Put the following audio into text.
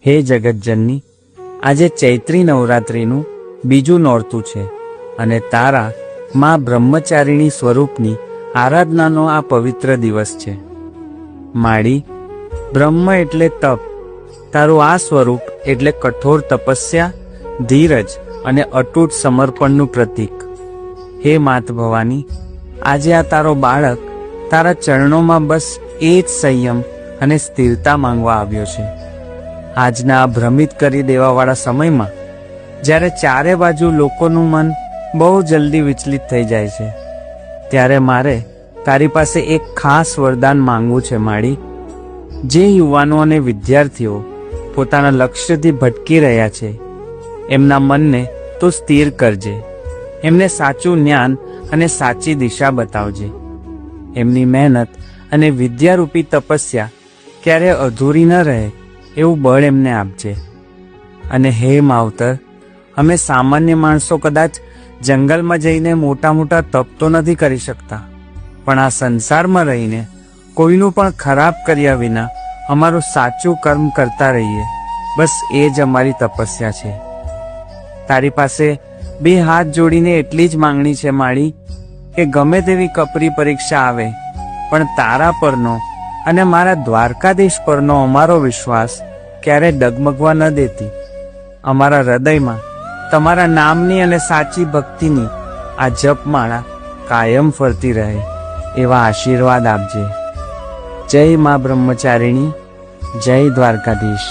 હે જગતજનની, આજે ચૈત્રી નવરાત્રિનું બીજું નોરતું છે અને તારા મા બ્રહ્મચારિણી સ્વરૂપની આરાધનાનો આ પવિત્ર દિવસ છે. માડી, બ્રહ્મ એટલે તપ, તારું આ સ્વરૂપ એટલે કઠોર તપસ્યા, ધીરજ અને અતૂટ સમર્પણનું પ્રતીક. હે માત ભવાની, આજે આ તારો બાળક તારા ચરણોમાં બસ એ જ સંયમ અને સ્થિરતા માંગવા આવ્યો છે. આજના આ ભ્રમિત કરી દેવાવાળા સમયમાં, જ્યારે ચારે બાજુ લોકોનું મન બહુ જલ્દી વિચલિત થઈ જાય છે, ત્યારે મારે તારી પાસે એક ખાસ વરદાન માંગવું છે. માડી, જે યુવાનો અને વિદ્યાર્થીઓ પોતાના લક્ષ્યથી ભટકી રહ્યા છે, એમના મનને તો સ્થિર કરજે. એમને સાચું જ્ઞાન અને સાચી દિશા બતાવજે. એમની મહેનત અને વિદ્યારૂપી તપસ્યા ક્યારે અધૂરી ન રહે એવું બળ એમને આપજે. અને હે માવતર, અમે સામાન્ય માણસો કદાચ જંગલમાં જઈને મોટા મોટા તપ તો નથી કરી શકતા, પણ આ સંસારમાં રહીને કોઈનું પણ ખરાબ કર્યા વિના અમારું સાચું કર્મ કરતા રહીએ, બસ એ જ અમારી તપસ્યા છે. તારી પાસે બે હાથ જોડીને એટલી જ માંગણી છે માળી, કે ગમે તેવી કપરી પરીક્ષા આવે, પણ તારા પરનો અને મારા દ્વારકાધીશ પરનો અમારો વિશ્વાસ ક્યારે ડગમગવા ન દેતી. અમારા હૃદયમાં તમારા નામની અને સાચી ભક્તિની આ જપમાળા કાયમ ફરતી રહે એવા આશીર્વાદ આપજે. જય મા બ્રહ્મચારિણી, જય દ્વારકાધીશ.